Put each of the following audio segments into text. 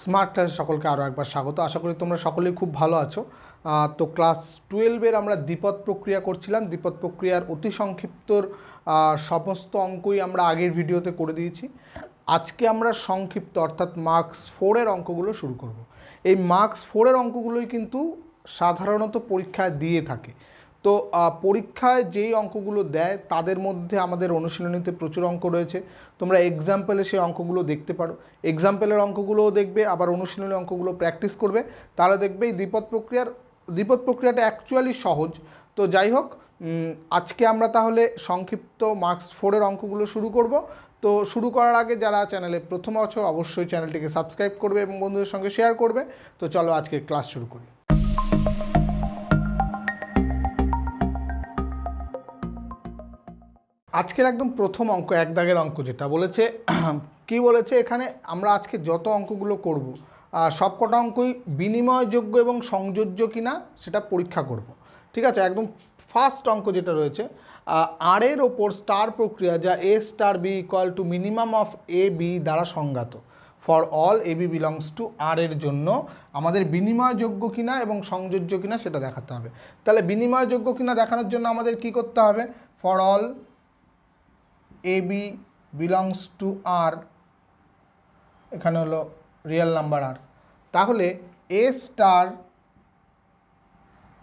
Smart ক্লাসে সকলকে আরও একবার স্বাগত। আশা করি তোমরা সকলেই খুব ভালো আছো। তো ক্লাস 12-এর আমরা দ্বিপদ প্রক্রিয়া করছিলাম। দ্বিপদ প্রক্রিয়ার অতি সংক্ষিপ্তর সমস্ত অঙ্কই আমরা আগের ভিডিওতে করে দিয়েছি। আজকে আমরা সংক্ষিপ্ত অর্থাৎ মার্কস 4-এর অঙ্কগুলো শুরু করব। এই মার্কস 4-এর অঙ্কগুলোই কিন্তু সাধারণত পরীক্ষায় দিয়ে থাকে। তো পরীক্ষায় যেই অঙ্কগুলো দেয় তাদের মধ্যে আমাদের অনুশীলনীতে প্রচুর অঙ্ক রয়েছে। তোমরা এক্সাম্পলে সেই অঙ্কগুলো দেখতে পারো। এক্সাম্পলের অঙ্কগুলোও দেখবে, আবার অনুশীলনী অঙ্কগুলো প্র্যাকটিস করবে, তাহলে দেখবে এই দ্বিপদ প্রক্রিয়াটা অ্যাকচুয়ালি সহজ। তো যাই হোক, আজকে আমরা তাহলে সংক্ষিপ্ত মার্কস 4-এর অঙ্কগুলো শুরু করব। তো শুরু করার আগে যারা চ্যানেলে প্রথম আছো অবশ্যই চ্যানেলটিকে সাবস্ক্রাইব করবে এবং বন্ধুদের সঙ্গে শেয়ার করবে। তো চলো আজকে ক্লাস শুরু করি। আজকের একদম প্রথম অঙ্ক, এক দাগের অঙ্ক, যেটা বলেছে কি বলেছে এখানে, আমরা আজকে যত অঙ্কগুলো করব সব কটা অঙ্কই বিনিময়যোগ্য এবং সংযোজ্য কিনা সেটা পরীক্ষা করব। ঠিক আছে, একদম ফার্স্ট অঙ্ক যেটা রয়েছে, আর এর ওপর স্টার প্রক্রিয়া যা A star B equal to minimum of A B দ্বারা সংজ্ঞাত for all A B belongs to R এর জন্য আমাদের বিনিময়যোগ্য কিনা এবং সংযোজ্য কিনা সেটা দেখাতে হবে। তাহলে বিনিময়যোগ্য কিনা দেখানোর জন্য আমাদের কি করতে হবে? For all A B belongs to R, এখানে হলো রিয়েল নাম্বার আর, তাহলে এ star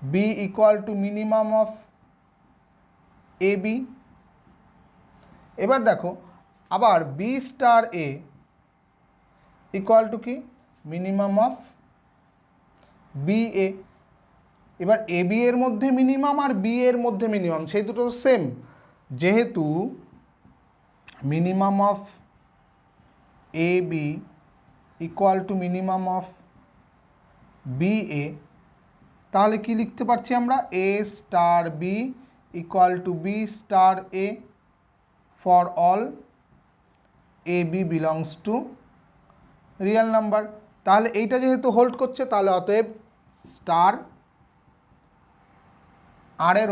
B equal to minimum of A B. এবার দেখো আবার B star A equal to কি? Minimum of B A. এবার এ বি এর মধ্যে মিনিমাম আর বি এর মধ্যে মিনিমাম, সেই দুটো সেম, যেহেতু minimum of A B equal to minimum of B A, তাহলে কি লিখতে পারছি আমরা? A star B equal to B star A for all A B belongs to real number. তাহলে এইটা যেহেতু হোল্ড করছে, তাহলে অতএব স্টার আর এর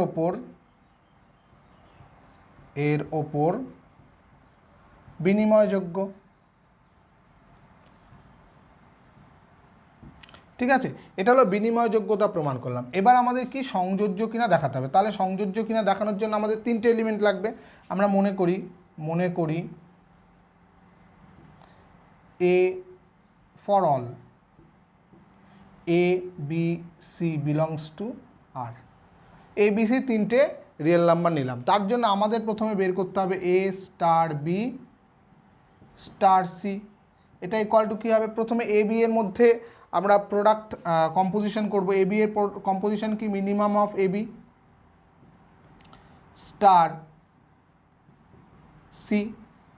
ওপর বিনিময়যোগ্য। ঠিক আছে, এটা হলো বিনিময়যোগ্যতা প্রমাণ করলাম। এবার আমাদের কি সংযোজ্য কিনা দেখাতে হবে। তাহলে সংযোজ্য কিনা দেখানোর জন্য আমাদের তিনটে এলিমেন্ট লাগবে। আমরা মনে করি A for all A B C belongs to R. A B C তিনটে রিয়েল নাম্বার নিলাম। তার জন্য আমাদের প্রথমে বের করতে হবে এ স্টার বি স্টার সি। এটা ইকুয়াল টু কী হবে? প্রথমে এ বি এর মধ্যে আমরা প্রোডাক্ট কম্পোজিশন করব। এ বি এর কম্পোজিশন কি? Minimum of A B star C.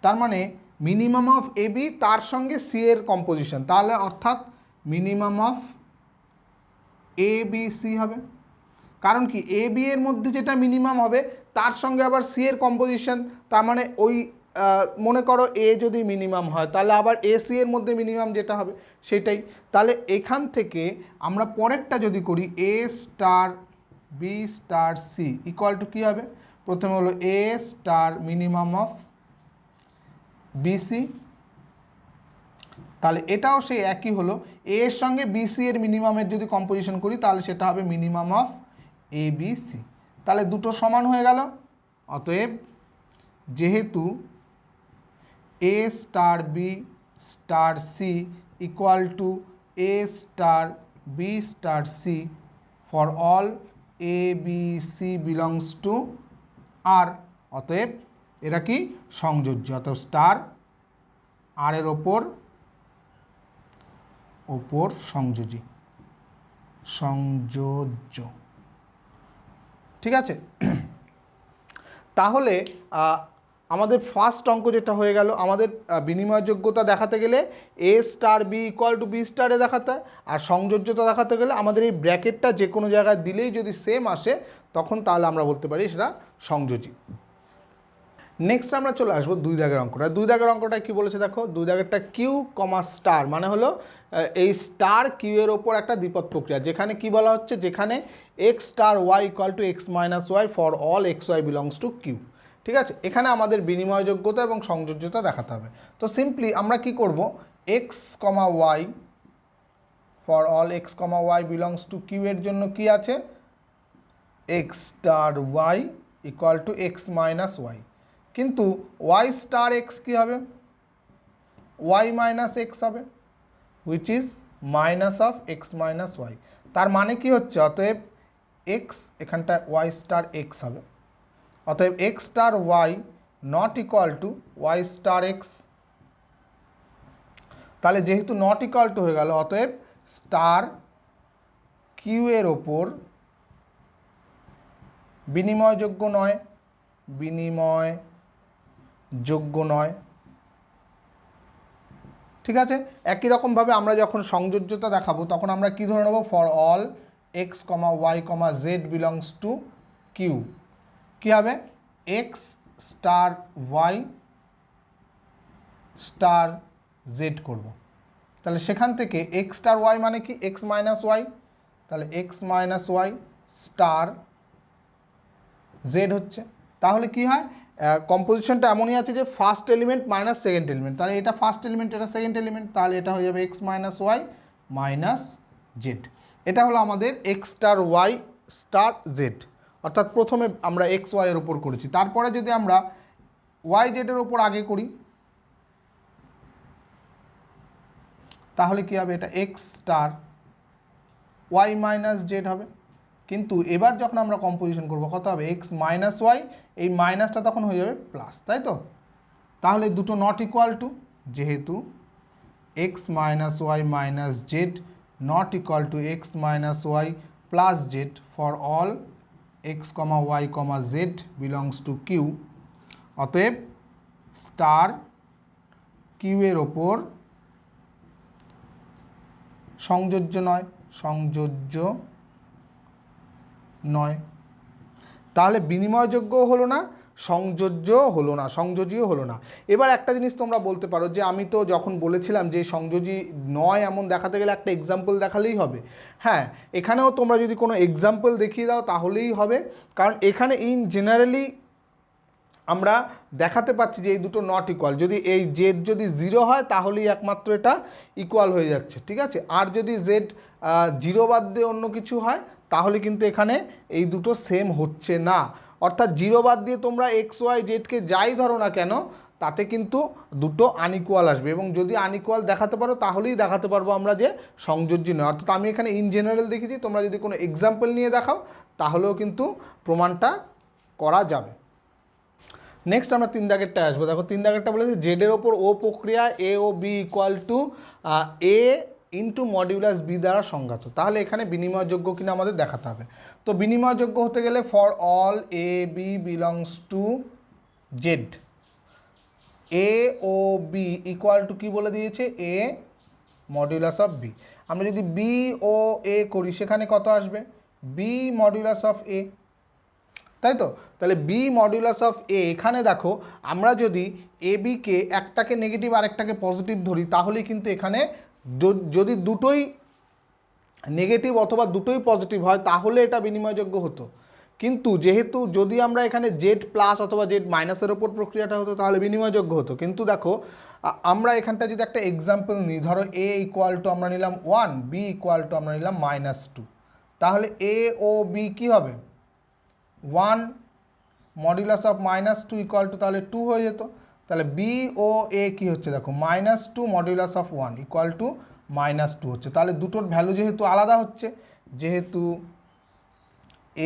তার মানে মিনিমাম অফ এ বি তার সঙ্গে সি এর কম্পোজিশন, তাহলে অর্থাৎ minimum of A B C হবে। কারণ কি? এ বি এর মধ্যে যেটা মিনিমাম হবে তার সঙ্গে আবার সি এর কম্পোজিশন, তার মানে ওই মনে করো এ যদি মিনিমাম হয় তাহলে আবার এ সি এর মধ্যে মিনিমাম যেটা হবে সেটাই। তাহলে এখান থেকে আমরা পরেরটা যদি করি A star B star C equal to কী হবে? প্রথমে হলো A star minimum of B C, তাহলে এটাও সেই একই হলো। এ এর সঙ্গে বিসি এর মিনিমামের যদি কম্পোজিশন করি তাহলে সেটা হবে minimum of A B C. তাহলে দুটো সমান হয়ে গেল। অতএব যেহেতু এ star B star C equal to A star B star C for all A B C belongs to R, অতএব এরা কি? সংযোজ্য। অতএব স্টার আর এর ওপর সংযোজ্য। ঠিক আছে, তাহলে আমাদের ফার্স্ট অঙ্ক যেটা হয়ে গেল, আমাদের বিনিময়যোগ্যতা দেখাতে গেলে A star B equal to B স্টারে দেখাতে হয়, আর সংযোজ্যতা দেখাতে গেলে আমাদের এই ব্র্যাকেটটা যে কোনো জায়গায় দিলেই যদি সেম আসে তখন তাহলে আমরা বলতে পারি সেটা সংযোজী। নেক্সট আমরা চলে আসবো দুই দাগের অঙ্কটা। দুই দাগের অঙ্কটা কি বলেছে দেখো, দুই দাগেরটা কিউ কমা স্টার, মানে হলো এই স্টার কিউ এর ওপর একটা দ্বিপদ প্রক্রিয়া, যেখানে কি বলা হচ্ছে, যেখানে X star Y equal to X minus Y for all X Y belongs to Q. ঠিক আছে, এখানে আমাদের বিনিময়যোগ্যতা এবং সংযোজ্যতা দেখাতে হবে। তো সিম্পলি আমরা কি করব, X comma Y for all X comma Y belongs to Q এর জন্য কি আছে, X star Y equal to X minus Y, কিন্তু ওয়াই স্টার এক্স কী হবে, ওয়াই মাইনাস এক্স হবে, which is minus of X minus Y. তার মানে কি হচ্ছে, অতএব এক্স এখানটায় ওয়াই স্টার এক্স হবে, অতএব X star Y not equal to Y star X. তাহলে যেহেতু নট ইকুয়াল টু হয়ে গেল, অতএব স্টার কিউ এর ওপর বিনিময়যোগ্য নয়, বিনিময়যোগ্য নয়। ঠিক আছে, একই রকমভাবে আমরা যখন সংযোজ্যতা দেখাবো তখন আমরা কি ধরে নেব, for all X comma Y comma Z belongs to Q, কী হবে, X star Y star Z করব। তাহলে সেখান থেকে এক্স স্টার ওয়াই মানে কি, এক্স মাইনাস ওয়াই, তাহলে X minus Y star Z হচ্ছে। তাহলে কি হয়, কম্পোজিশনটা এমনই আছে যে first element minus second element, তাহলে এটা ফার্স্ট এলিমেন্ট, এটা সেকেন্ড এলিমেন্ট, তাহলে এটা হয়ে যাবে X minus Y minus Z. এটা হলো আমাদের X star Y star Z, অর্থাৎ প্রথমে আমরা এক্স ওয়াইয়ের ওপর করেছি, তারপরে যদি আমরা ওয়াই জেডের ওপর আগে করি তাহলে কি হবে, এটা X star Y minus Z হবে। কিন্তু এবার যখন আমরা কম্পোজিশন করব কত হবে, এক্স মাইনাস ওয়াই, এই মাইনাসটা তখন হয়ে যাবে প্লাস, তাই তো। তাহলে দুটো নট ইকুয়াল টু, যেহেতু X minus Y minus Z not equal to X minus Y plus Z for all X comma Y comma Z belongs to Q, অতএব স্টার কিউ এর ওপর সংযোজ্য নয়, সংযোজ্য নয়। তাহলে বিনিময়যোগ্যও হলো না, সংযোজ্যও হলো না, সংযোজীও হলো না। এবার একটা জিনিস তোমরা বলতে পারো যে আমি তো যখন বলেছিলাম যে সংযোজী নয় এমন দেখাতে গেলে একটা এক্সাম্পল দেখালেই হবে। হ্যাঁ, এখানেও তোমরা যদি কোনো এক্সাম্পল দেখিয়ে দাও তাহলেই হবে, কারণ এখানে ইন জেনারেলি আমরা দেখাতে পাচ্ছি যে এই দুটো নট ইকুয়াল। যদি এই জেড যদি 0 হয় তাহলেই একমাত্র এটা ইকুয়াল হয়ে যাচ্ছে, ঠিক আছে। আর যদি জেড 0 বাদ দিয়ে অন্য কিছু হয় তাহলে কিন্তু এখানে এই দুটো সেম হচ্ছে না। অর্থাৎ 0 বাদ দিয়ে তোমরা এক্স ওয়াই জেডকে যাই ধরো না কেন তাতে কিন্তু দুটো আনইকুয়াল আসবে, এবং যদি আনইকুয়াল দেখাতে পারো তাহলেই দেখাতে পারবো আমরা যে সংযোজ্য নয়। অর্থাৎ আমি এখানে ইন জেনারেল দেখেছি, তোমরা যদি কোনো এক্সাম্পল নিয়ে দেখাও তাহলেও কিন্তু প্রমাণটা করা যাবে। নেক্সট আমরা 3 দাগেরটা আসবো। দেখো 3 দাগেরটা বলেছে জেডের ওপর ও প্রক্রিয়া a O B equal to a into modulus b দ্বারা সংজ্ঞাত। তাহলে এখানে বিনিময়যোগ্য কিনা আমাদের দেখাতে হবে। তো বিনিময়যোগ্য হতে গেলে for all A B belongs to Z, a O B equal to কী বলে দিয়েছে, এ মডিউলাস অফ বি। আমরা যদি বি ও এ করি সেখানে কত আসবে, বি মডিউলাস অফ এ, তাই তো। তাহলে বি মডিউলাস অফ এ, এখানে দেখো আমরা যদি এ বিকে একটাকে নেগেটিভ আর একটাকে পজিটিভ ধরি তাহলেই কিন্তু এখানে যদি দুটোই নেগেটিভ অথবা দুটোই পজিটিভ হয় তাহলে এটা বিনিময়যোগ্য হতো। কিন্তু যেহেতু যদি আমরা এখানে জেড প্লাস অথবা জেড মাইনাসের ওপর প্রক্রিয়াটা হতো তাহলে বিনিময়যোগ্য হতো। কিন্তু দেখো আমরা এখানটা যদি একটা এক্সাম্পল নিই, ধরো এ ইকুয়াল টু আমরা নিলাম 1, বি ইকুয়াল টু আমরা নিলাম -2, তাহলে এ ও বি কী হবে, 1 মডিউলাস অফ -2 ইকুয়াল টু তাহলে 2 হয়ে যেত। তাহলে বি ও এ কী হচ্ছে দেখো, -2 মডিউলাস অফ 1 ইকুয়াল টু -2 হচ্ছে। তাহলে দুটোর ভ্যালু যেহেতু আলাদা হচ্ছে, যেহেতু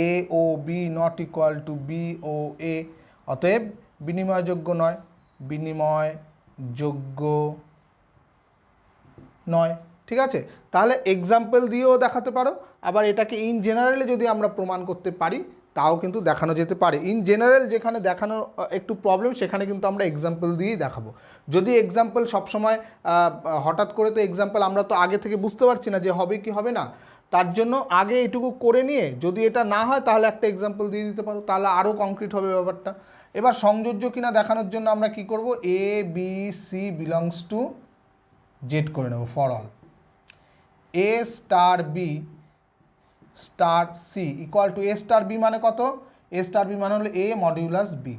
a O B not equal to B O a, অতএব বিনিময়যোগ্য নয়, বিনিময়যোগ্য নয়। ঠিক আছে, তাহলে এক্সাম্পল দিয়েও দেখাতে পারো, আবার এটাকে ইন জেনারেলে যদি আমরা প্রমাণ করতে পারি তাও কিন্তু দেখানো যেতে পারে। ইন জেনারেল যেখানে দেখানো একটু প্রবলেম সেখানে কিন্তু আমরা এক্সাম্পল দিয়েই দেখাবো। যদি এক্সাম্পল সবসময় হঠাৎ করে তো এক্সাম্পল আমরা তো আগে থেকে বুঝতে পারছি না যে হবে কি হবে না, তার জন্য আগে এটুকু করে নিয়ে যদি এটা না হয় তাহলে একটা এক্সাম্পল দিয়ে দিতে পারো, তাহলে আরও কংক্রিট হবে ব্যাপারটা। এবার সংযোজ্য কিনা দেখানোর জন্য আমরা কি করব, A B C belongs to Z করে নেব for all a star B star C equal to A star B মানে কত, এ স্টার বি মানে হলো a modulus b,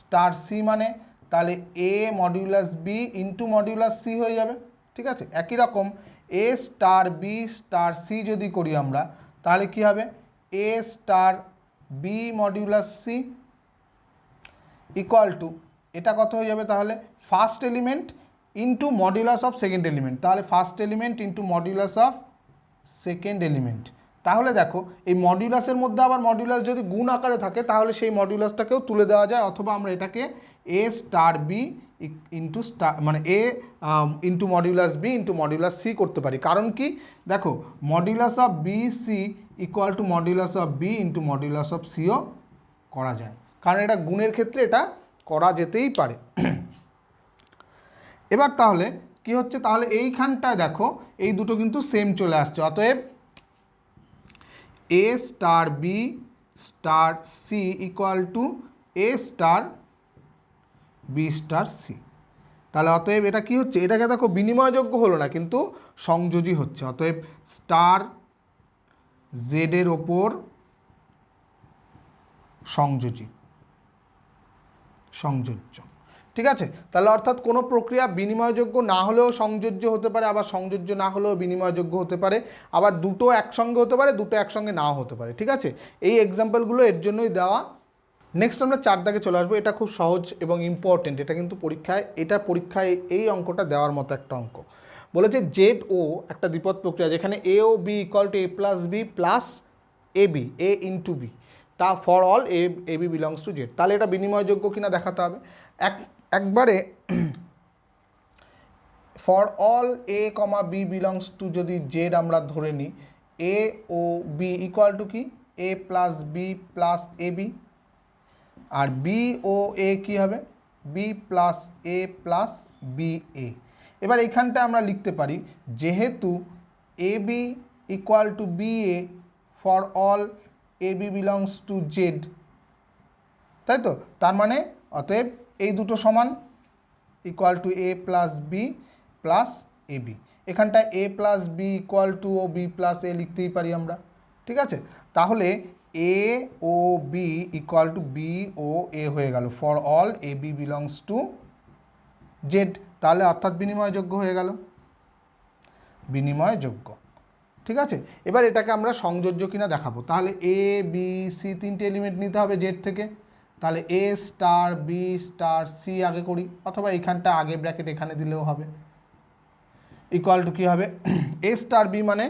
star C মানে তাহলে a modulus b into modulus c হয়ে যাবে। ঠিক আছে, একই রকম a star B star C যদি করি আমরা, তাহলে কি হবে, এ star b modulus c equal to, এটা কত হয়ে যাবে তাহলে, first element into modulus of second element, তাহলে first element into modulus of second element. তাহলে দেখো এই মডিউলাসের মধ্যে আবার মডিউলাস যদি গুণ আকারে থাকে তাহলে সেই মডিউলাসটাকেও তুলে দেওয়া যায়, অথবা আমরা এটাকে a star b into star মানে a into modulus b into modulus c করতে পারি। কারণ কি, দেখো modulus of B c equal to modulus of b into modulus of সিও করা যায়, কারণ এটা গুণের ক্ষেত্রে এটা করা যেতেই পারে। এবার তাহলে কি হচ্ছে, তাহলে এইখানটায় দেখো এই দুটো কিন্তু সেম চলে আসছে, অতএব a star B star C equal to A star B star C. তাহলে অতএব এটা কি হচ্ছে, এটাকে দেখো বিনিময়যোগ্য হলো না কিন্তু সংযোজী হচ্ছে, অতএব স্টার জেডের ওপর সংযোজী, সংযোজ্য। ঠিক আছে, তাহলে অর্থাৎ কোনো প্রক্রিয়া বিনিময়যোগ্য না হলেও সংযোজ্য হতে পারে, আবার সংযোজ্য না হলেও বিনিময়যোগ্য হতে পারে, আবার দুটো একসঙ্গে হতে পারে, দুটো একসঙ্গে নাও হতে পারে। ঠিক আছে, এই এক্সাম্পলগুলো এর জন্যই দেওয়া। নেক্সট আমরা 4 দাগে চলে আসবো, এটা খুব সহজ এবং ইম্পর্টেন্ট, এটা কিন্তু পরীক্ষায় এই অঙ্কটা দেওয়ার মতো একটা অঙ্ক। বলেছে জেড ও একটা দ্বিপদ প্রক্রিয়া যেখানে a O B equal to A plus B plus a b, a into b, তা for all A B belongs to Z. তাহলে এটা বিনিময়যোগ্য কিনা দেখাতে হবে। একবারে for all a comma b belongs to যদি জেড আমরা ধরে নিই, a O B equal to কি, a plus B plus a b, আর বি ও এ কী হবে, b plus a plus b এ। এবার এইখানটা আমরা লিখতে পারি যেহেতু A B equal to B A for all A B belongs to Z, তাই তো, তার মানে অতএব এই দুটো সমান equal to A plus B plus a b. এখানটা a plus b equal to ও বি প্লাস এ লিখতেই পারি আমরা। ঠিক আছে, তাহলে a O B equal to B O a হয়ে গেল for all A B belongs to Z, তাহলে অর্থাৎ বিনিময়যোগ্য হয়ে গেল, বিনিময়যোগ্য। ঠিক আছে, এবার এটাকে আমরা সংযোজ্য কিনা দেখাবো। তাহলে এ বি সি তিনটে এলিমেন্ট নিতে হবে জেড থেকে, তাহলে এ স্টার বি স্টার সি আগে করি, অথবা এইখানটা আগে ব্র্যাকেট এখানে দিলেও হবে, ইকুয়াল টু কী হবে, এ স্টার বি মানে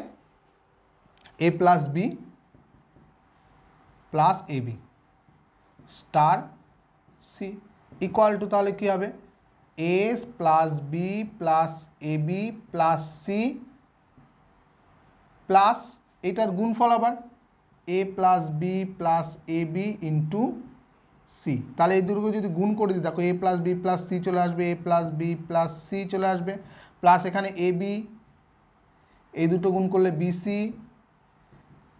a plus B plus a B star C equal to, তাহলে কী হবে, a plus B plus a B plus C plus এটার গুণফল আবার a plus B plus a B into c. তাহলে এই দুটো যদি গুণ করে দিই, দেখো a plus B plus c চলে আসবে, a plus B plus c চলে আসবে, প্লাস এখানে এ বি, এই দুটো গুণ করলে বিসি,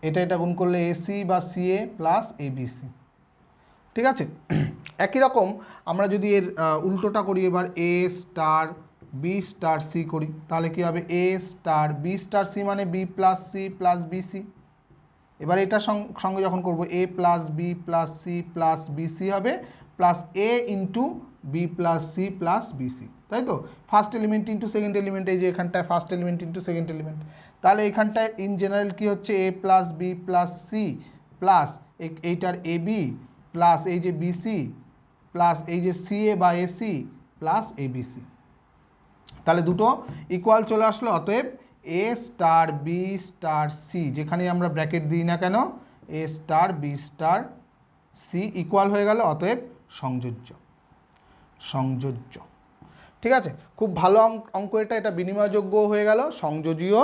এটা গুণ করলে এসি বা সিএ প্লাস এবিসি। ঠিক আছে, একই রকম আমরা যদি এর উল্টোটা করি, এবার a star B star c করি, তাহলে কী হবে, এ স্টার বি স্টার সি মানে B plus C plus b c. এবার এটার সঙ্গে যখন করব a plus B plus C plus b c হবে, plus a into b plus C plus b c, তাই তো, first element into second element, এই যে এখানটায় first element into second element. তাহলে এইখানটায় ইন জেনারেল কী হচ্ছে, a plus B plus C plus এইটার এ বি প্লাস এই যে বিসি প্লাস এই যে সিএ বা এসি প্লাস এবিসি। তাহলে দুটো ইকুয়াল চলে আসলো, অতএব a star B star c, যেখানে আমরা ব্র্যাকেট দিই না কেন, a star B star C equal হয়ে গেল, অতএব সংযোজ্য, সংযোজ্য। ঠিক আছে, খুব ভালো অঙ্ক এটা, এটা বিনিময়যোগ্য হয়ে গেল, সংযোজীয়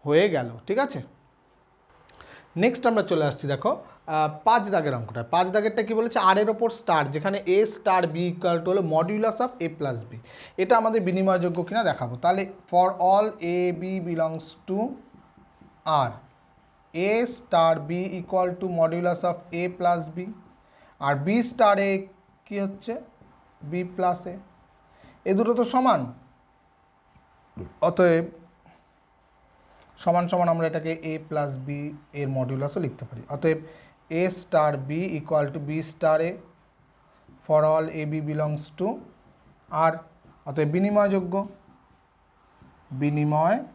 হয়ে গেল। ঠিক আছে, নেক্সট আমরা চলে আসছি, দেখো 5 দাগের অঙ্কটা। 5 দাগেরটা কি বলেছে, আর এর ওপর স্টার যেখানে a star B equal to হলো modulus of A plus b, এটা আমাদের বিনিময়যোগ্য কিনা দেখাবো। তাহলে for all A B belongs to R, a star B equal to modulus of A plus b, আর বি স্টার এ কী হচ্ছে, বি প্লাস এ দুটো তো সমান, অতএব সমান সমান আমরা এটাকে এ প্লাস বি এর মডিউলাসও লিখতে পারি। অতএব a star B equal to B star A for all A B belongs to R, অতএব বিনিময়যোগ্য, বিনিময়যোগ্য।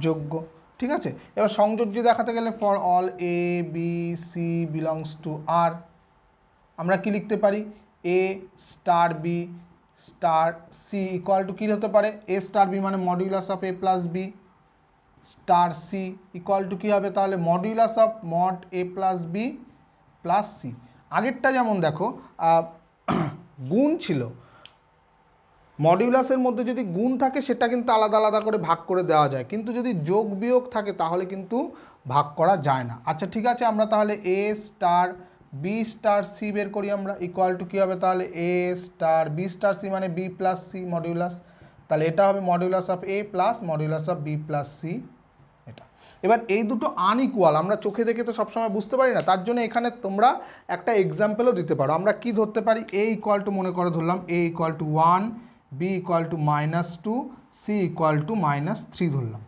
যোগ্য। ঠিক আছে, এবার সংযোজ্য দেখাতে গেলে for all A B C belongs to R আমরা কি লিখতে পারি, a star B star C equal to কী হতে পারে, এ স্টার বি মানে modulus of A plus b star C equal to কী হবে তাহলে modulus of mod a plus B plus c. আগেরটা যেমন দেখো গুণ ছিল, মডিউলাসের মধ্যে যদি গুণ থাকে সেটা কিন্তু আলাদা আলাদা করে ভাগ করে দেওয়া যায়, কিন্তু যদি যোগ বিয়োগ থাকে তাহলে কিন্তু ভাগ করা যায় না। আচ্ছা ঠিক আছে, আমরা তাহলে এ স্টার বি স্টার সি বের করি আমরা, ইকুয়াল টু কী হবে তাহলে এ স্টার বি স্টার সি মানে বি প্লাস সি মডিউলাস, তাহলে এটা হবে modulus of A plus modulus of B plus C এটা। এবার এই দুটো আনইকুয়াল আমরা চোখে দেখে তো সবসময় বুঝতে পারি না, তার জন্য এখানে তোমরা একটা এক্সাম্পলও দিতে পারো। আমরা কি ধরতে পারি, এ ইকুয়াল টু মনে করে ধরলাম a equal to 1, b equal to -2, c equal to -3 ধরলাম।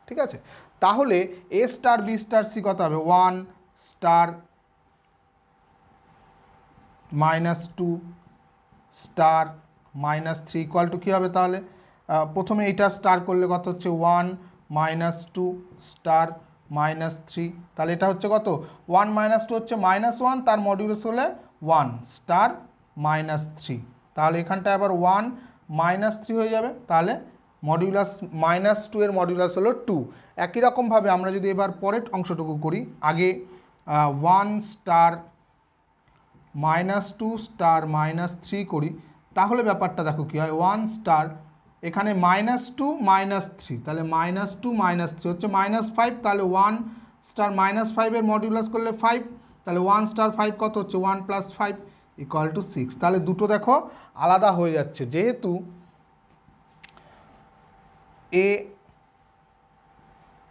ঠিক আছে, তাহলে এ স্টার বি স্টার সি কত হবে, 1 স্টার -2 স্টার -3 ইকুয়াল টু কী হবে তাহলে, প্রথমে এইটা স্টার করলে কত হচ্ছে 1 -2 স্টার -3, তাহলে এটা হচ্ছে কত 1 -2 হচ্ছে -1, তার মডিউলাস হলে 1 স্টার -3, তাহলে এখানটায় আবার 1 -3 হয়ে যাবে, তাহলে মডিউলাস -2 এর মডিউলাস হলো 2। একই রকমভাবে আমরা যদি এবার পরের অংশটুকু করি, আগে 1 স্টার -2 স্টার -3 করি, তাহলে ব্যাপারটা দেখো কী হয়, 1 স্টার এখানে -2 -3, তাহলে -2 -3 হচ্ছে -5, তাহলে 1 স্টার -5 এর মডিউলাস করলে 5, তাহলে 1 স্টার 5 কত হচ্ছে 1 + 5 ইকুয়াল টু 6। তাহলে দুটো দেখো আলাদা হয়ে যাচ্ছে, যেহেতু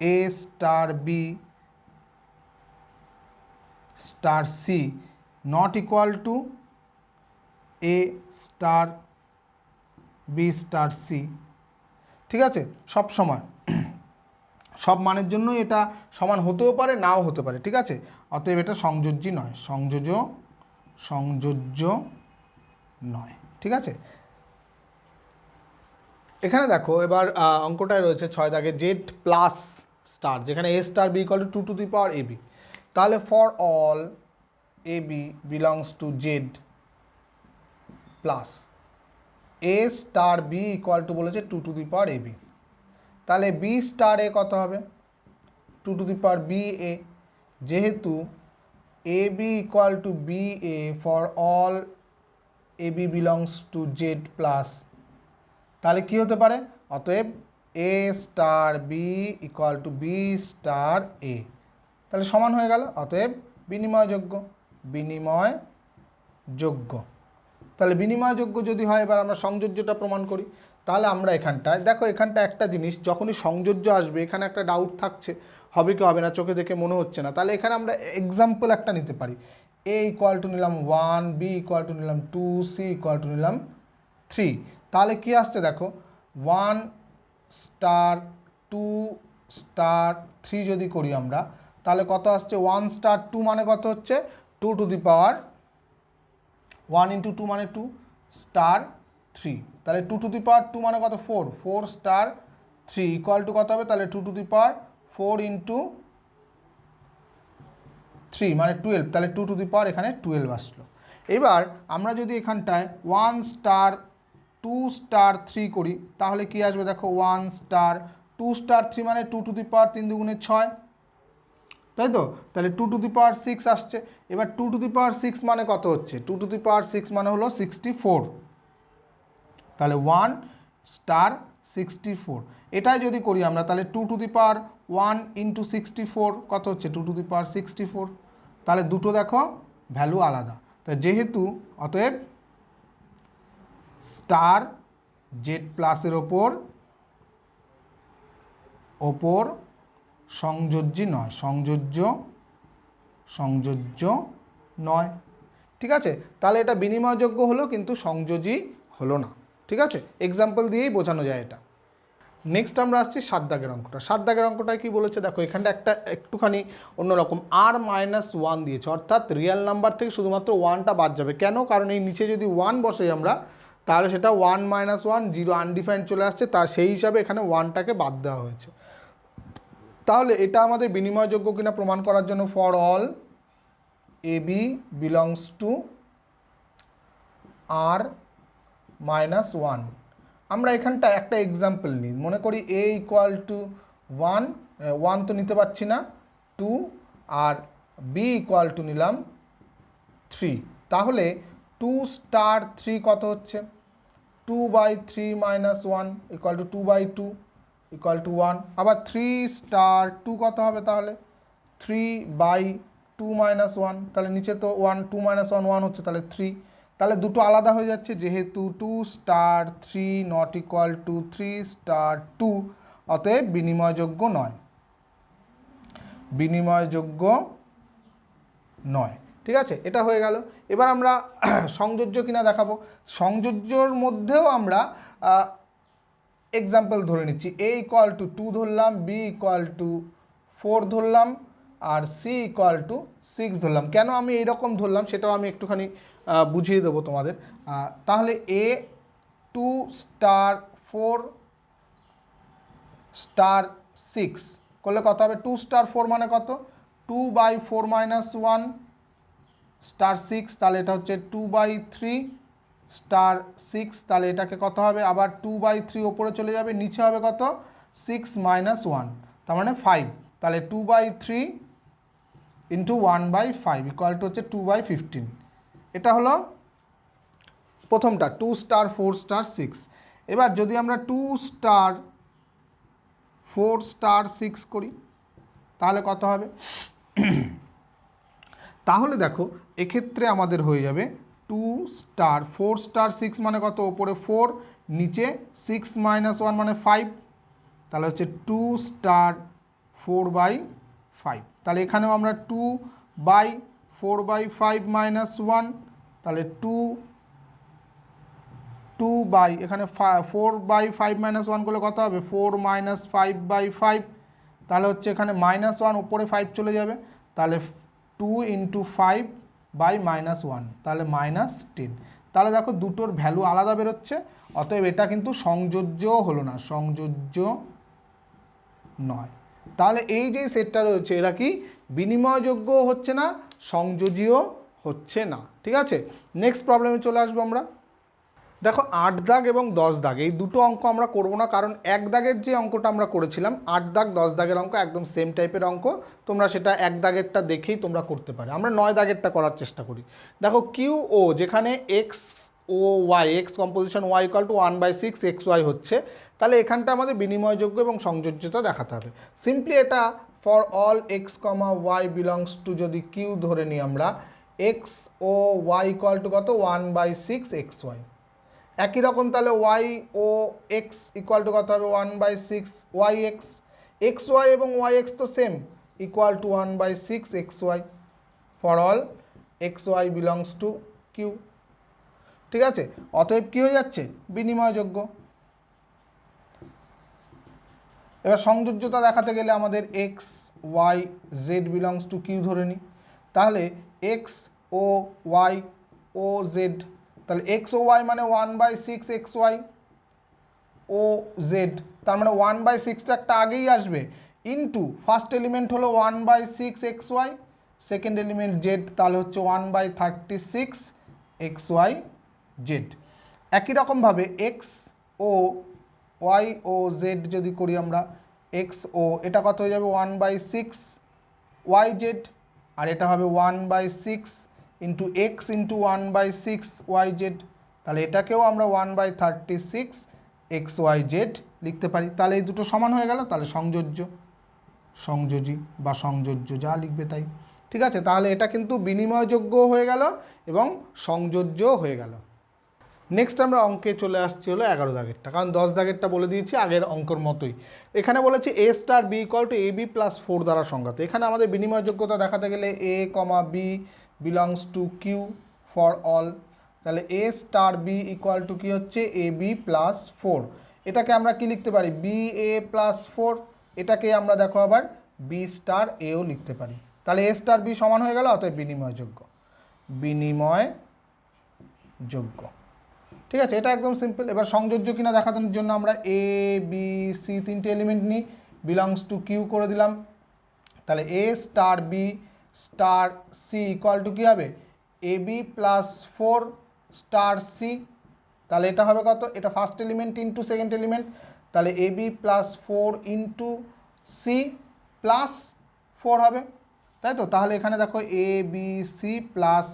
এ star B star c not equal to A star B star c. ঠিক আছে, সব সময় সব মানের জন্য এটা সমান হতেও পারে নাও হতে পারে। ঠিক আছে, অতএব এটা সংযোজ্যী নয়, সংযোজ্য নয়। ঠিক আছে, এখানে দেখো এবার অঙ্কটায় রয়েছে 6 দাগে জেড প্লাস স্টার, যেখানে a star B equal to 2 to the power a b, তাহলে for all A B belongs to Z plus a star B equal to বলেছে 2 to the power a b, তাহলে b star a কত হবে 2 to the power b a, যেহেতু A B equal to B A for all A B belongs to Z plus, তাহলে কি হতে পারে, অতএব a star B equal to B star a, তাহলে সমান হয়ে গেল, অতএব বিনিময়যোগ্য। তাহলে বিনিময়যোগ্য যদি হয়, এবার আমরা সংযোজ্যটা প্রমাণ করি। তাহলে আমরা এখানটায় দেখো, এখানটা একটা জিনিস যখনই সংযোজ্য আসবে এখানে একটা ডাউট থাকছে, হবে কি হবে না, চোখে দেখে মনে হচ্ছে না, তাহলে এখানে আমরা এক্সাম্পল একটা নিতে পারি, এ ইকুয়াল টু নিলাম 1, বি ইকুয়াল টু নিলাম 2, সি ইকুয়াল টু নিলাম 3, তাহলে কি আসছে দেখো 1 স্টার 2 স্টার 3 যদি করি আমরা, তাহলে কত আসছে 1 স্টার 2 মানে কত হচ্ছে 2 টু দি পাওয়ার 1 ইন্টু 2 মানে 2 স্টার 3, তাহলে 2 টু দি পাওয়ার 2 মানে কত 4 স্টার 3 ইকুয়াল টু কত হবে, তাহলে 2 টু দি পাওয়ার 4 ইন্টু 3 মানে 12, তাহলে 2 টু দি পাওয়ার এখানে 12 আসলো। এবার আমরা যদি এখানটায় 1 স্টার 2 স্টার 3 করি, তাহলে কি আসবে দেখো 1 স্টার 2 স্টার 3 মানে 2 টু দি পাওয়ার 3 দুগুণে 6, তাই তো, তাহলে 2 টু দি পাওয়ার 6 আসছে। এবার 2 টু দি পাওয়ার 6 মানে কত হচ্ছে, 2 টু দি পাওয়ার 6 মানে হলো 64, তাহলে 1 স্টার 64, এটাই যদি করি আমরা, তাহলে 2 টু দি পাওয়ার 1 ইন্টু 64 কত হচ্ছে 2 টু দি পাওয়ার 64, তাহলে দুটো দেখো ভ্যালু আলাদা, তাই যেহেতু অতএব স্টার জেড প্লাসের ওপর সংযোজ্য নয়। ঠিক আছে, তাহলে এটা বিনিময়যোগ্য হলো কিন্তু সংযোজী হলো না। ঠিক আছে, এক্সাম্পল দিয়েই বোঝানো যায় এটা। নেক্সট আমরা আসছি 7 দাগের অঙ্কটা। 7 দাগের অঙ্কটায় কী বলেছে দেখো, এখানটা একটুখানি অন্যরকম, r-1 দিয়েছে, অর্থাৎ রিয়েল নাম্বার থেকে শুধুমাত্র 1টা বাদ যাবে। কেন, কারণ এই নিচে যদি 1 বসে আমরা, তাহলে সেটা 1 - 1 0 আনডিফাইন্ড চলে আসছে, তার সেই হিসাবে এখানে 1টাকে বাদ দেওয়া হয়েছে। তাহলে এটা আমাদের বিনিময়যোগ্য কিনা প্রমাণ করার জন্য for all A B belongs to R minus one, আমরা এখানটা একটা এক্সাম্পল নিই, মনে করি A equal to one, one তো নিতে পারছি না, টু, আর বি ইকুয়াল টু নিলাম থ্রি। তাহলে টু স্টার থ্রি কত হচ্ছে? Two by three minus one equal to two by two equal to one. আবার থ্রি স্টার টু কত হবে? তাহলে three by two minus one, তাহলে নিচে তো one, two minus one one হচ্ছে, তাহলে থ্রি। তাহলে দুটো আলাদা হয়ে যাচ্ছে, যেহেতু two star three not equal to three star two, অতএব বিনিময়যোগ্য নয়, বিনিময়যোগ্য নয়। ঠিক আছে, এটা হয়ে গেল। এবার আমরা সংযোজ্য কিনা দেখাবো। সংযোজ্যর মধ্যেও আমরা এক্সাম্পল ধরে নিচ্ছি। এ ইকুয়াল টু টু ধরলাম, বি ইকুয়াল টু ফোর ধরলাম, আর সি ইকুয়াল টু সিক্স ধরলাম। কেন আমি এইরকম ধরলাম সেটাও আমি একটুখানি বুঝিয়ে দেবো তোমাদের। তাহলে এ two star four star six করলে কত হবে? টু স্টার ফোর মানে কত? Two by four minus one star six, তাহলে এটা হচ্ছে two by three star six, তাহলে এটাকে কত হবে? আবার টু বাই থ্রি ওপরে চলে যাবে, নিচে হবে কত? সিক্স মাইনাস ওয়ান, তার মানে ফাইভ। তাহলে two by three into one by five equal to হচ্ছে টু বাই ফিফটিন। এটা হলো প্রথমটা, two star four star six. এবার যদি আমরা two star four star six করি তাহলে কত হবে? তাহলে দেখো এক্ষেত্রে আমাদের হয়ে যাবে two star four star six মানে কত? ওপরে ফোর, নিচে সিক্স মাইনাস ওয়ান মানে ফাইভ, তাহলে হচ্ছে two star four by five. তাহলে এখানেও আমরা two by four by five minus one, তাহলে টু টু বাই, এখানে four by five minus one করলে কত হবে? Four minus five by five, তাহলে হচ্ছে এখানে মাইনাস ওয়ান, উপরে ফাইভ চলে যাবে, তাহলে two into five by minus one, তাহলে মাইনাস টেন। তাহলে দেখো দুটোর ভ্যালু আলাদা বেরোচ্ছে, অতএব এটা কিন্তু সংযোজ্য হলো না, সংযোজ্য নয়। তাহলে এই যে সেটটা রয়েছে এরা কি বিনিময়যোগ্য হচ্ছে না, সংযোজীয় হচ্ছে না। ঠিক আছে, নেক্সট প্রবলেমে চলে আসবো আমরা। দেখো 8 দাগ এবং 10 দাগ এই দুটো অঙ্ক আমরা করব না, কারণ এক দাগের যে অঙ্কটা আমরা করেছিলাম 8 দাগ 10 দাগের অঙ্ক একদম সেম টাইপের অঙ্ক, তোমরা সেটা এক দাগেরটা দেখেই তোমরা করতে পারো। আমরা 9 দাগেরটা করার চেষ্টা করি। দেখো কিউ ও, যেখানে X O Y, X composition Y equal to 1/6 X Y হচ্ছে, তাহলে এখানটা আমাদের বিনিময়যোগ্য এবং সংযোজ্যতা দেখাতে হবে। সিম্পলি এটা for all X comma Y belongs to, যদি কিউ ধরে নিই আমরা, X O Y equal to কত? 1/6 এক্স ওয়াই। একই রকম তাহলে Y O X equal to কত হবে? 1/6 ওয়াই এক্স। এক্স ওয়াই এবং ওয়াই এক্স তো same, equal to 1/6 X Y for all X Y belongs to Q. ঠিক আছে, অতএব কী হয়ে যাচ্ছে? বিনিময়যোগ্য। এবার সংযোজ্যতা দেখাতে গেলে আমাদের X Y Z belongs to Q ধরে নিই। তাহলে X O Y O Z, তাহলে এক্স ও ওয়াই মানে 1/6 এক্স ওয়াই ও জেড, তার মানে 1/6 তো একটা আগেই আসবে, ইন্টু ফার্স্ট এলিমেন্ট হলো 1/6 X Y, second element Z, তাহলে হচ্ছে 1/36 এক্স ওয়াই জেড। একই রকমভাবে X O Y O Z যদি করি আমরা, এক্স ও এটা কত হয়ে যাবে? 1/6 ওয়াই জেড, আর এটা হবে 1/6 into X into 1/6 Y Z, তাহলে এটাকেও আমরা 1/36 এক্স ওয়াই জেড লিখতে পারি। তাহলে এই দুটো সমান হয়ে গেল, তাহলে সংযোজ্য, সংযোজী বা সংযোজ্য যা লিখবে তাই। ঠিক আছে, তাহলে এটা কিন্তু বিনিময়যোগ্য হয়ে গেল এবং সংযোজ্য হয়ে গেল। নেক্সট আমরা অঙ্কে চলে আসছি হলো 11 দাগেরটা, কারণ 10 দাগেরটা বলে দিয়েছি আগের অঙ্কর মতোই। এখানে বলেছি a star B equal to a B plus four দ্বারা সংজ্ঞাত। এখানে আমাদের বিনিময়যোগ্যতা দেখাতে গেলে a comma b belongs to Q for all, তাহলে এ স্টার বি ইকুয়াল টু কী হচ্ছে? A B plus four. এটাকে আমরা কি লিখতে পারি? B a plus four. এটাকে আমরা দেখো আবার বি স্টার এও লিখতে পারি। তাহলে এ স্টার বি সমান হয়ে গেল, অতএব বিনিময়যোগ্য, বিনিময়যোগ্য। ঠিক আছে, এটা একদম সিম্পল। এবার সংযোজ্য কিনা দেখানোর জন্য আমরা এ বি সি তিনটে এলিমেন্ট নিই, বিলংস টু কিউ করে দিলাম। তাহলে এ star B star C equal to কী হবে a B plus 4 star C. তাহলে এটা হবে কত, এটা first element into second element, তাহলে A B plus 4 into c plus 4 হবে, তাই তো। তাহলে এখানে দেখো a B c plus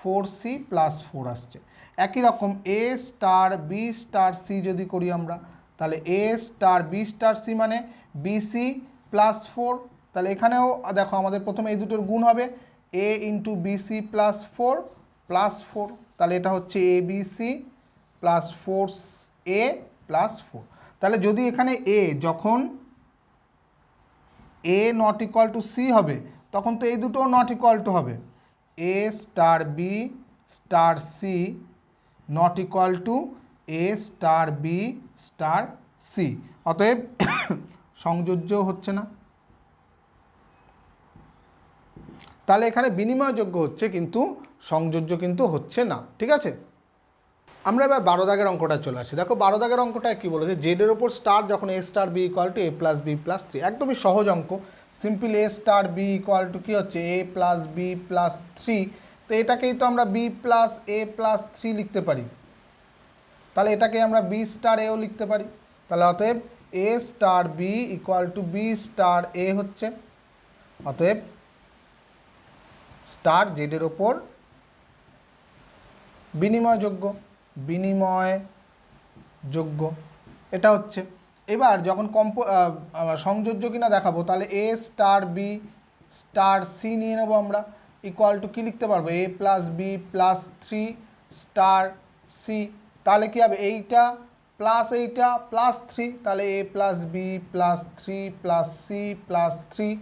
4c plus 4 আসছে। একই রকম a star B star C যদি করি আমরা, তাহলে এ স্টার বি স্টার সি মানে বিসি প্লাস 4। তাহলে এখানেও দেখো আমাদের প্রথমে এই দুটোর গুণ হবে a into b c plus 4 plus 4, তাহলে এটা হচ্ছে a B c plus 4 a plus 4। তাহলে যদি এখানে এ যখন a not equal to c হবে তখন তো এই দুটোও নট ইকুয়াল টু হবে, এ star B star c not equal to A star B star c, অতএব সংযোজ্য হচ্ছে না। তাহলে এখানে বিনিময়যোগ্য হচ্ছে কিন্তু সংযোজ্য কিন্তু হচ্ছে না, ঠিক আছে। আমরা এবার 12 দাগের অঙ্কটা চলে আসি। দেখো 12 দাগের অঙ্কটা কী বলেছে, জেডের ওপর স্টার যখন a star B equal to A plus B plus 3, একদমই সহজ অঙ্ক। Simple a star B equal to কী হচ্ছে এ প্লাস বি প্লাস 3, তো এটাকেই তো আমরা বি প্লাস এ প্লাস 3 লিখতে পারি, তাহলে এটাকে আমরা বি স্টার এও লিখতে পারি। তাহলে অতএব a star B equal to B star a হচ্ছে, অতএব স্টার জেডের ওপর বিনিময়যোগ্য, বিনিময়যোগ্য এটা হচ্ছে। এবার যখন সংযোজ্য কিনা দেখাবো, তাহলে এ স্টার বি স্টার সি নিয়ে নেবো আমরা, ইকুয়াল টু কী লিখতে পারবো a plus B plus 3 star C. তাহলে কী হবে এইটা প্লাস এইটা প্লাস 3, তাহলে a plus B plus 3 plus C plus 3,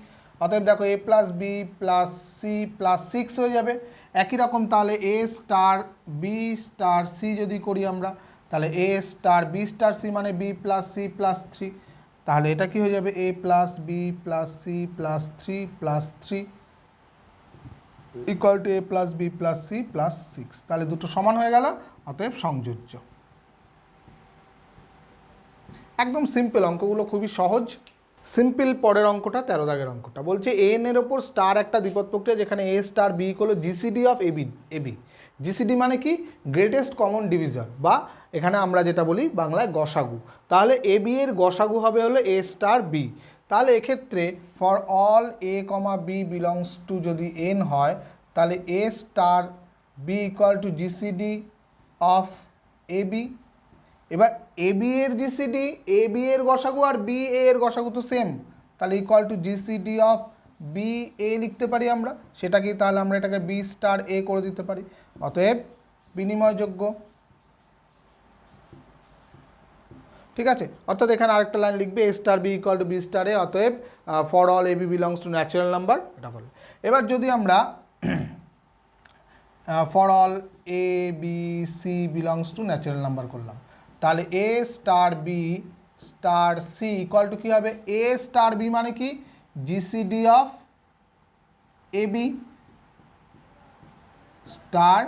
অতএব দেখো a plus B plus C plus 6 হয়ে যাবে। একই রকম তাহলে এ স্টার বি স্টার সি যদি করি আমরা, তাহলে এ স্টার বি স্টার সি মানে বি প্লাস সি প্লাস 3, তাহলে এটা কি হয়ে যাবে A plus B plus C plus 3 plus 3 equal to A plus B plus C plus 6। তাহলে দুটো সমান হয়ে গেল, অতএব সংযোজ্য। একদম সিম্পল, অঙ্কগুলো খুবই সহজ। সিম্পল পরের অঙ্কটা 13 দাগের অঙ্কটা বলছে এন এর ওপর স্টার একটা দ্বিপদ প্রক্রিয়া যেখানে এ স্টার বি হলো জিসিডি অফ এবি। জিসিডি মানে কি গ্রেটেস্ট কমন ডিভিজর, বা এখানে আমরা যেটা বলি বাংলায় গসাগু। তাহলে এ বি এর গসাগু হবে হলো এ স্টার বি। তাহলে এক্ষেত্রে for all a comma b belongs to যদি এন হয়, তাহলে এ star B equal to GCD of A B. এবার এ বি এর জিসিডি, এ বি এর গসাগু আর বি এর গসাগু তো সেম, তাহলে equal to GCD of B a লিখতে পারি আমরা, সেটা কি তাহলে আমরা এটাকে বি স্টার এ করে দিতে পারি, অতএব বিনিময়যোগ্য, ঠিক আছে। অর্থাৎ এখানে আরেকটা লাইন লিখবে A star B equal to B star A, অতএব for all A B belongs to natural number, এটা বলে। এবার যদি আমরা for all A B C belongs to natural number করলাম, তাহলে এ star B star C equal to কী হবে এ স্টার বি মানে কি GCD of A B star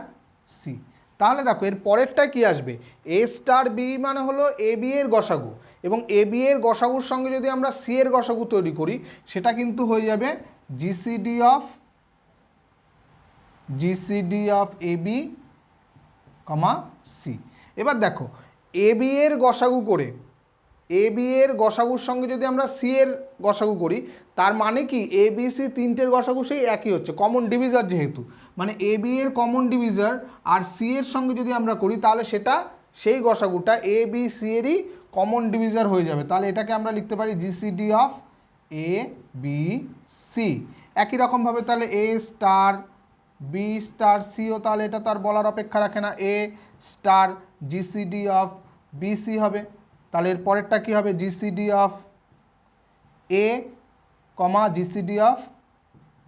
C. তাহলে দেখো এর পরেরটা কি আসবে, এ স্টার বি মানে হলো এ বি এর গসাগু, এবং এ বি এর গসাগুর সঙ্গে যদি আমরা সি এর গসাগু তৈরি করি সেটা কিন্তু হয়ে যাবে GCD of A B comma C. এবার দেখো এ বি এর গসাগু করে এ বি এর গসাগুর সঙ্গে যদি আমরা সি এর গসাগু করি, তার মানে কি এ বি সি তিনটের গসাগু সেই একই হচ্ছে, কমন ডিভিজার যেহেতু, মানে এ বি এর কমন ডিভিজার আর সি এর সঙ্গে যদি আমরা করি তাহলে সেটা সেই গসাগুটা এ বি সি এরই কমন ডিভিজার হয়ে যাবে। তাহলে এটাকে আমরা লিখতে পারি GCD of A B C. একই রকমভাবে তাহলে এ স্টার বি স্টার সিও, তাহলে এটা তো আর বলার অপেক্ষা রাখে না, A star GCD of B C হবে। তাহলে এর পরেরটা কী হবে GCD of A comma GCD of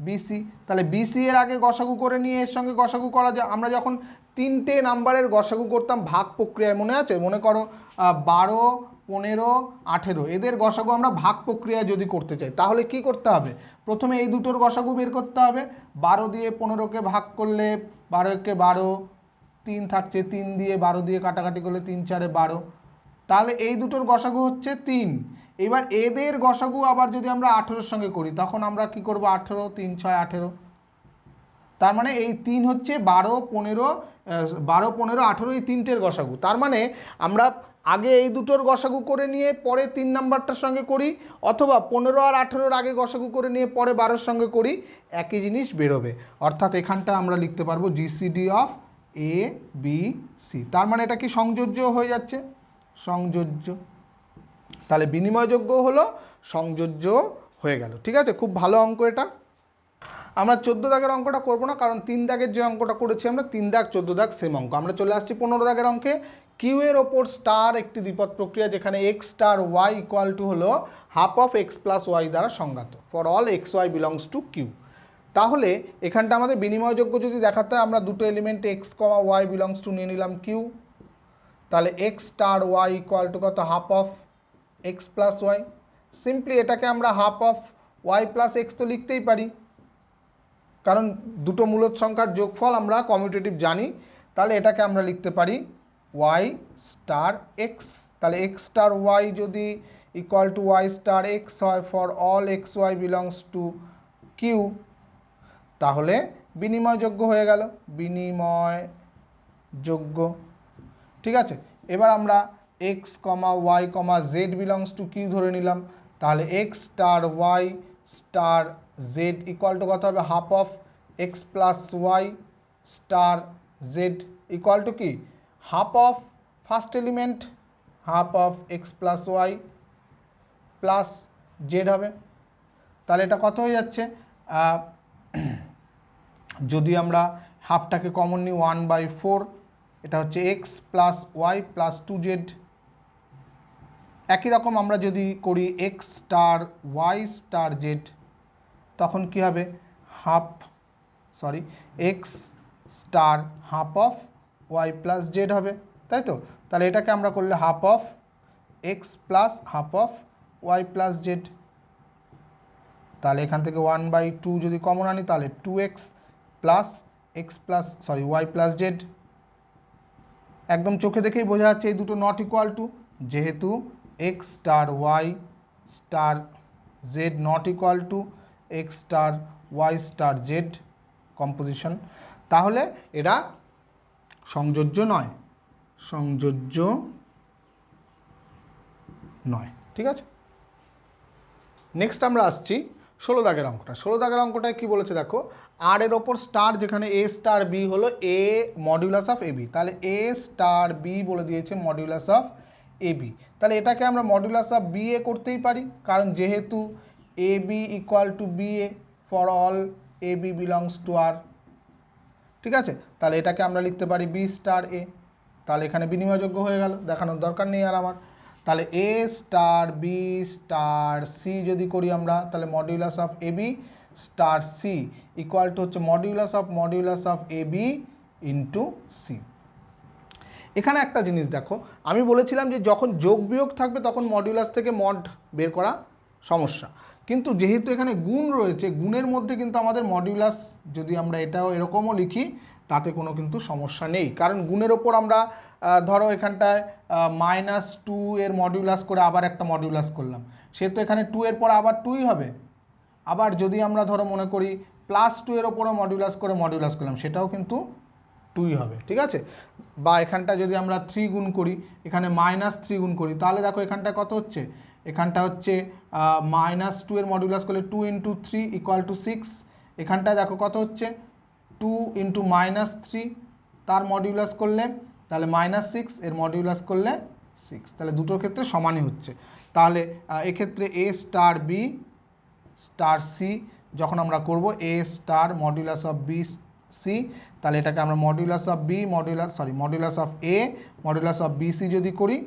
B C. তাহলে বিসি এর আগে গসাগু করে নিয়ে এর সঙ্গে গসাগু করা যায়। আমরা যখন তিনটে নাম্বারের গসাগু করতাম ভাগ প্রক্রিয়ায়, মনে আছে, মনে করো 12, 15, 18 এদের গসাগু আমরা ভাগ প্রক্রিয়ায় যদি করতে চাই তাহলে কি করতে হবে, প্রথমে এই দুটোর গসাগু বের করতে হবে। 12 দিয়ে 15কে ভাগ করলে 12 একে 12, 3 থাকছে, 3 দিয়ে 12 দিয়ে কাটাকাটি করলে 3 4 12, তাহলে এই দুটোর গসাগু হচ্ছে 3। এবার এদের গসাগু আবার যদি আমরা 18-র সঙ্গে করি তখন আমরা কি করব, 18 3 6 18, তার মানে এই 3 হচ্ছে 12 15 18 এই তিনটের গসাগু। তার মানে আমরা আগে এই দুটোর গসাগু করে নিয়ে পরে 3 নাম্বারটার সঙ্গে করি, অথবা 15 আর 18-র আগে গসাগু করে নিয়ে পরে 12-র সঙ্গে করি, একই জিনিস বেরোবে। অর্থাৎ এখানটা আমরা লিখতে পারবো GCD of A B C. তার মানে এটা কি সংযোজ্য হয়ে যাচ্ছে, সংযোজ্য। তাহলে বিনিময়যোগ্য হলো, সংযোজ্য হয়ে গেল। ঠিক আছে, খুব ভালো অঙ্ক এটা। আমরা 14 দাগের অঙ্কটা করব না, কারণ 3 দাগের যে অঙ্কটা করেছি আমরা 3 দাগ 14 দাগ সেম অঙ্ক। আমরা চলে আসছি 15 দাগের অঙ্কে। কিউ এর ওপর স্টার একটি দ্বিপদ প্রক্রিয়া যেখানে X star Y equal to হলো half of X plus Y দ্বারা সংজ্ঞাত for all X Y belongs to Q. তাহলে এখানটা আমাদের বিনিময়যোগ্য যদি দেখাতে হয়, আমরা দুটো element X comma Y belongs to নিয়ে নিলাম কিউ। তাহলে X star Y equal to কত, half of X plus Y. Simply এটাকে আমরা half of Y plus X তো লিখতেই পারি, কারণ দুটো মূলদ সংখ্যার যোগফল আমরা কমিউটেটিভ জানি। তাহলে এটাকে আমরা লিখতে পারি ওয়াই স্টার এক্স। তাহলে এক্স স্টার ওয়াই যদি equal to Y star X হয় for all X Y belongs to Q, তাহলে বিনিময়যোগ্য হয়ে গেল, বিনিময়যোগ্য। ঠিক আছে, এবার আমরা X comma Y comma Z belongs to Q ধরে নিলাম। তাহলে X star Y star Z equal to কত হবে, half of X plus Y star Z equal to কি, half of first element half of X plus Y plus Z হবে। তাহলে এটা কত হয়ে যাচ্ছে, যদি আমরা হাফটাকে কমন নিই 1/4, এটা হচ্ছে x plus Y plus 2z। একই রকম আমরা যদি করি X star Y star Z, তখন কি হবে, X star half of Y plus Z হবে, তাই তো। তাহলে এটাকে আমরা করলে half of X plus half of Y plus Z. তাহলে এখান থেকে 1/2 যদি কমন আনি তাহলে 2x plus X plus Y plus Z. একদম চোখে দেখেই বোঝা যাচ্ছে এই দুটো নট ইকুয়াল টু, যেহেতু X star Y star Z not equal to x star Y star Z composition, তাহলে এরা সংযোজ্য নয়, সংযোজ্য নয়। ঠিক আছে, নেক্সট আমরা আসছি 16 দাগের অঙ্কটা। 16 দাগের অঙ্কটায় কী বলেছে দেখো, আর এর ওপর স্টার যেখানে এ স্টার বি হলো a modulus of A b. তাহলে এ স্টার বি বলে দিয়েছে মডিউলাস অফ এ বি। তাহলে এটাকে আমরা মডিউলাস অফ বি এ করতেই পারি, কারণ যেহেতু A B equal to B A for all A B belongs to R. ঠিক আছে, তাহলে এটাকে আমরা লিখতে পারি বি স্টার এ। তাহলে এখানে বিনিময়যোগ্য হয়ে গেল, দেখানোর দরকার নেই আর আমার। তাহলে এ স্টার বি স্টার সি যদি করি আমরা, তাহলে modulus of A B star C equal to হচ্ছে modulus of A B into C. এখানে একটা জিনিস দেখো, আমি বলেছিলাম যে যখন যোগ বিয়োগ থাকবে তখন মডিউলাস থেকে মড বের করা সমস্যা, কিন্তু যেহেতু এখানে গুণ রয়েছে, গুণের মধ্যে কিন্তু আমাদের মডিউলাস যদি আমরা এটাও এরকমও লিখি তাতে কোনো কিন্তু সমস্যা নেই, কারণ গুণের ওপর আমরা ধরো এখানটায় -2 এর মডিউলাস করে আবার একটা মডিউলাস করলাম, সেহেতু এখানে 2 এর পর আবার 2ই হবে। আবার যদি আমরা ধরো মনে করি +2 এর ওপরও মডিউলাস করে মডিউলাস করলাম, সেটাও কিন্তু 2ই হবে। ঠিক আছে, বা এখানটা যদি আমরা 3 গুণ করি, এখানে -3 গুণ করি, তাহলে দেখো এখানটা কত হচ্ছে, এখানটা হচ্ছে -2 এর মডিউলাস করলে 2 × 3 = 6। এখানটায় দেখো কত হচ্ছে 2 × -3 তার মডিউলাস করলে তাহলে -6, এর মডিউলাস করলে 6, তাহলে দুটোর ক্ষেত্রে সমানই হচ্ছে। তাহলে এক্ষেত্রে A star B star C যখন আমরা করব A star modulus of B C, তাহলে এটাকে আমরা modulus of B modulus of A modulus of B C যদি করি,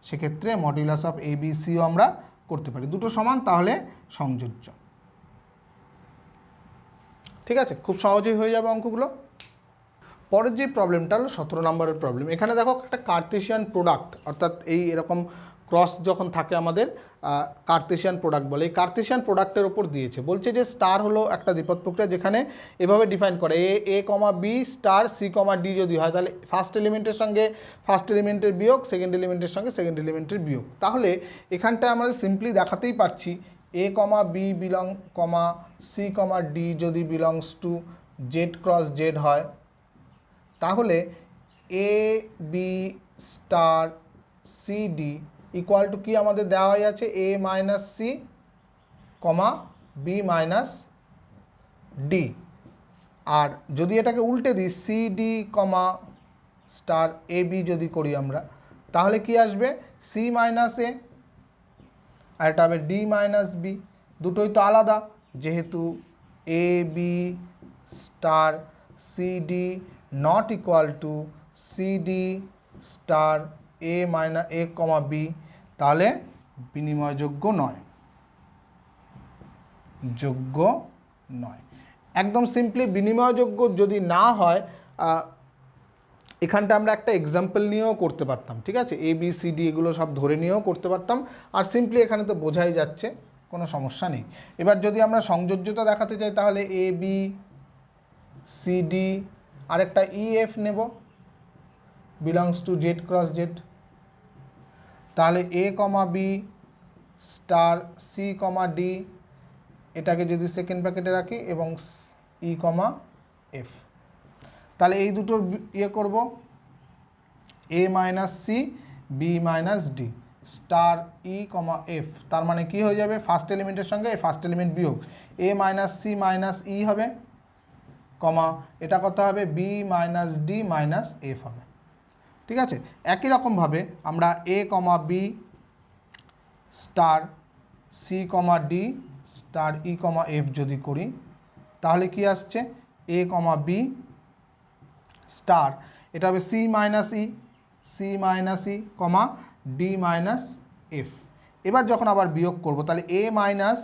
সেক্ষেত্রে মডিউলাস অফ এ বি সিও আমরা করতে পারি, দুটো সমান, তাহলে সংযোজ্য। ঠিক আছে, খুব সহজেই হয়ে যাবে অঙ্কগুলো। পরের যে প্রবলেমটা হলো 17 নম্বরের প্রবলেম। এখানে দেখো একটা কার্তেশিয়ান প্রোডাক্ট, অর্থাৎ এই এরকম ক্রস যখন থাকে আমাদের কার্তেশিয়ান প্রোডাক্ট বলে। এই কার্তেশিয়ান প্রোডাক্টের ওপর দিয়েছে, বলছে যে স্টার হলো একটা দ্বিপদ প্রক্রিয়া যেখানে এভাবে ডিফাইন করে এ comma B star C comma D যদি হয় তাহলে ফার্স্ট এলিমেন্টের সঙ্গে ফার্স্ট এলিমেন্টের বিয়োগ, সেকেন্ড এলিমেন্টের সঙ্গে সেকেন্ড এলিমেন্টের বিয়োগ। তাহলে এখানটায় আমরা সিম্পলি দেখাতেই পারছি A comma B belong comma C comma D যদি belongs to Z cross Z হয়, তাহলে A B star C D equal to কি আমাদের দেওয়া হয়ে আছে A minus C comma B minus D. আর যদি এটাকে উল্টে দিই C D comma star A B যদি করি আমরা, তাহলে কি আসবে সি মাইনাস এ, আর এটা হবে ডি মাইনাস বি। দুটোই তো আলাদা, যেহেতু A B star C D not equal to C D star A minus A comma B, তাহলে বিনিময়যোগ্য নয়, যোগ্য নয়। একদম সিম্পলি বিনিময়যোগ্য যদি না হয় এখানটা আমরা একটা এক্সাম্পল নিয়েও করতে পারতাম, ঠিক আছে, এ বি সি ডি এগুলো সব ধরে নিয়েও করতে পারতাম, আর সিম্পলি এখানে তো বোঝাই যাচ্ছে, কোনো সমস্যা নেই। এবার যদি আমরা সংযোজ্যতা দেখাতে চাই তাহলে এ বি সি ডি আরেকটা ই এফ নেব belongs to Z cross Z, তাহলে এ comma B star C comma D এটাকে যদি সেকেন্ড ব্র্যাকেটে রাখি এবং ই কমা এফ, তাহলে এই দুটোর ইয়ে করব A minus C B minus D star E comma F, তার মানে কি হয়ে যাবে ফার্স্ট এলিমেন্টের সঙ্গে এই ফার্স্ট এলিমেন্ট বিয়োগ A minus C minus E হবে কমা এটা কত হবে B minus D minus F হবে, ঠিক আছে। একই রকমভাবে আমরা A comma B star C comma D star E comma F যদি করি, তাহলে কি আসছে এ কমা বি স্টার এটা হবে সি মাইনাস ই কমা ডি মাইনাস এফ। এবার যখন আবার বিয়োগ করব তাহলে এ মাইনাস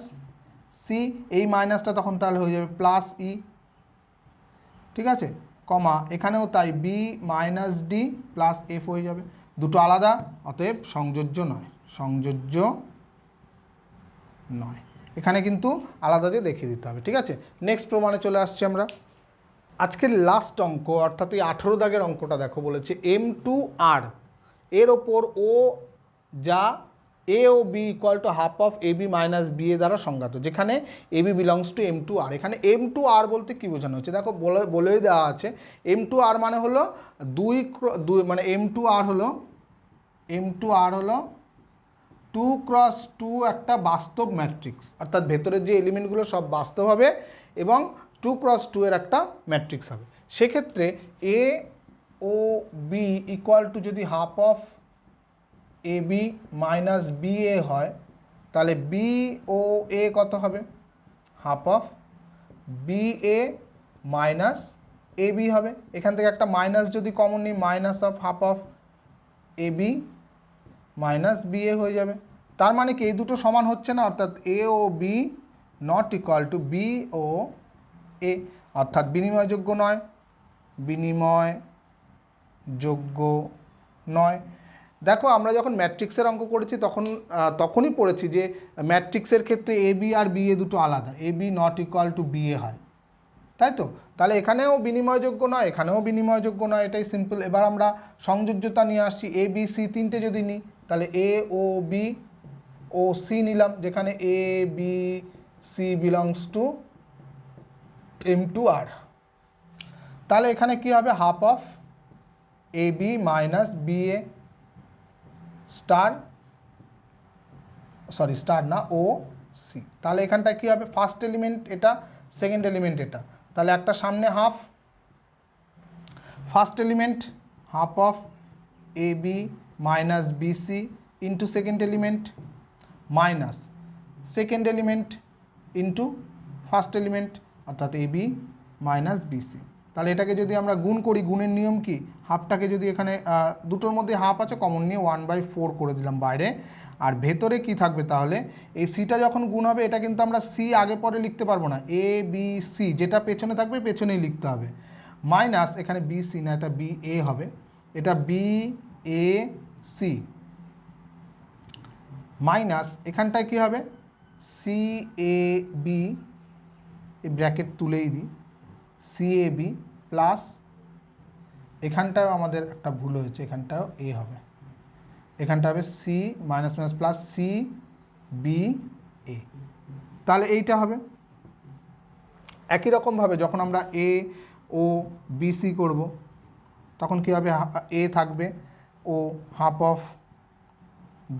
সি, এই মাইনাসটা তখন তাহলে হয়ে যাবে প্লাস ই, ঠিক আছে, কমা এখানেও তাই B minus D plus F হয়ে যাবে, দুটো আলাদা, অতএব সংযোজ্য নয়, সংযোজ্য নয়। এখানে কিন্তু আলাদা যে দেখিয়ে দিতে হবে, ঠিক আছে। নেক্সট প্রমাণে চলে আসছি আমরা। আজকের লাস্ট অঙ্ক অর্থাৎ এই 18 দাগের অঙ্কটা দেখো, বলেছে M2R এর ওপর ও যা A O B equal to half of A B minus B A দ্বারা সংজ্ঞাত, যেখানে A B belongs to M2R। এখানে M2R বলতে কী বোঝানো হচ্ছে দেখো, বলেই দেওয়া আছে M2R মানে হলো দুই মানে M2R হলো 2x2 একটা বাস্তব ম্যাট্রিক্স, অর্থাৎ ভেতরের যে এলিমেন্টগুলো সব বাস্তব হবে এবং 2x2 এর একটা ম্যাট্রিক্স হবে। সেক্ষেত্রে A O B equal to যদি half of A B minus B A হয়, তাহলে বি ও এ কত হবে half of B A minus A B হবে। এখান থেকে একটা মাইনাস যদি কমন নিই, minus of half of A B minus B A হয়ে যাবে। তার মানে কি এই দুটো সমান হচ্ছে না, অর্থাৎ A O B not equal to B O A, অর্থাৎ বিনিময়যোগ্য নয়, বিনিময়যোগ্য নয়। দেখো আমরা যখন ম্যাট্রিক্সের অঙ্ক করেছি তখনই পড়েছি যে ম্যাট্রিক্সের ক্ষেত্রে এ বি আর বি এ দুটো আলাদা, A B not equal to B A হয়, তাই তো। তাহলে এখানেও বিনিময়যোগ্য নয়, এখানেও বিনিময়যোগ্য নয়, এটাই সিম্পল। এবার আমরা সংযোজ্যতা নিয়ে আসছি, এ বি সি তিনটে যদি নিই তাহলে a O B O C নিলাম, যেখানে A B C belongs to M2R। তাহলে এখানে কি হবে half of A B minus B A star না ও সি। তাহলে এখানটা কি হবে ফার্স্ট এলিমেন্ট এটা, সেকেন্ড এলিমেন্ট এটা, তাহলে একটা সামনে half, first element half of A B minus B C into second element minus second element into first element, অর্থাৎ A B minus B C. তাহলে এটাকে যদি আমরা গুণ করি, গুণের নিয়ম কি, হাফটাকে যদি এখানে দুটোর মধ্যে হাফ আছে কমন নিয়ে 1/4 করে দিলাম বাইরে, আর ভেতরে কি থাকবে তাহলে এই সিটা যখন গুণ হবে এটা কিন্তু আমরা সি আগে পরে লিখতে পারবো না, এ বি সি যেটা পেছনে থাকবে পেছনেই লিখতে হবে, মাইনাস এখানে বি সি না এটা বি এ হবে, এটা বি এ সি মাইনাস এখানটায় কী হবে সি এ বি, এই ব্র্যাকেট তুলেই দিই, সি এ বি প্লাস এখানটাও আমাদের একটা ভুল হয়েছে, এখানটাও এ হবে, এখানটা হবে C minus minus plus C B A, তাহলে এইটা হবে। একই রকমভাবে যখন আমরা এ ও বি সি করবো তখন কী হবে, এ থাকবে O half of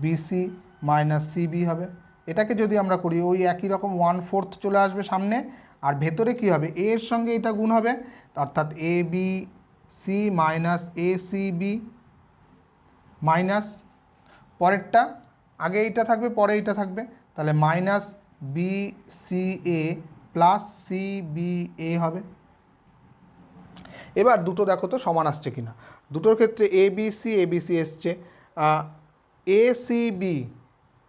BC minus CB হবে। এটাকে যদি আমরা করি ওই একই রকম 1/4 চলে আসবে সামনে, আর ভেতরে কি হবে, এ এর সঙ্গে এটা গুণ হবে, অর্থাৎ A B C minus A C B minus পরেরটা, আগে এইটা থাকবে পরে এইটা থাকবে, তাহলে minus B C A plus C B A হবে। এবার দুটো দেখো তো সমান আসছে কিনা, দুটোর ক্ষেত্রে এ বি সি এসছে, এ সি বি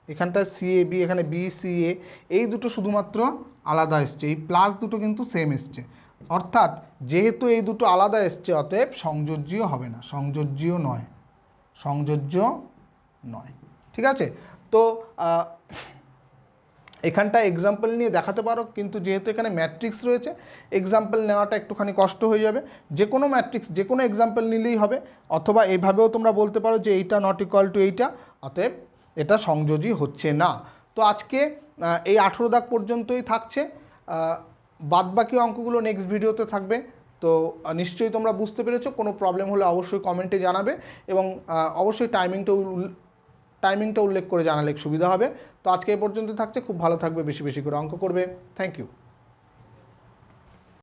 এখানটায় সি এ বি, এখানে বি সি এ, এই দুটো শুধুমাত্র আলাদা এসছে, এই প্লাস দুটো কিন্তু সেম এসছে, অর্থাৎ যেহেতু এই দুটো আলাদা এসছে অতএব সংযোজ্যীয় হবে না, সংযোজ্যীয় নয়, সংযোজ্য নয়। ঠিক আছে, তো এখানটা এক্সাম্পল নিয়ে দেখাতে পারো, কিন্তু যেহেতু এখানে ম্যাট্রিক্স রয়েছে এক্সাম্পল নেওয়াটা একটুখানি কষ্ট হয়ে যাবে। যে কোনো ম্যাট্রিক্স যে কোনো এক্সাম্পল নিলেই হবে, অথবা এইভাবেও তোমরা বলতে পারো যে এইটা নট ইকুয়াল টু এইটা, অতএব এটা সংযোজী হচ্ছে না। তো আজকে এই 18 দাগ পর্যন্তই থাকছে, বাদবাকি অঙ্কগুলো নেক্সট ভিডিওতে থাকবে। তো নিশ্চয়ই তোমরা বুঝতে পেরেছো, কোনো প্রবলেম হলে অবশ্যই কমেন্টে জানাবে, এবং অবশ্যই টাইমিংটা উল্লেখ করে জানালে সুবিধা হবে। তো আজকে এই পর্যন্ত থাকছে, খুব ভালো থাকবে, বেশি বেশি করে অঙ্ক করবে। Thank you.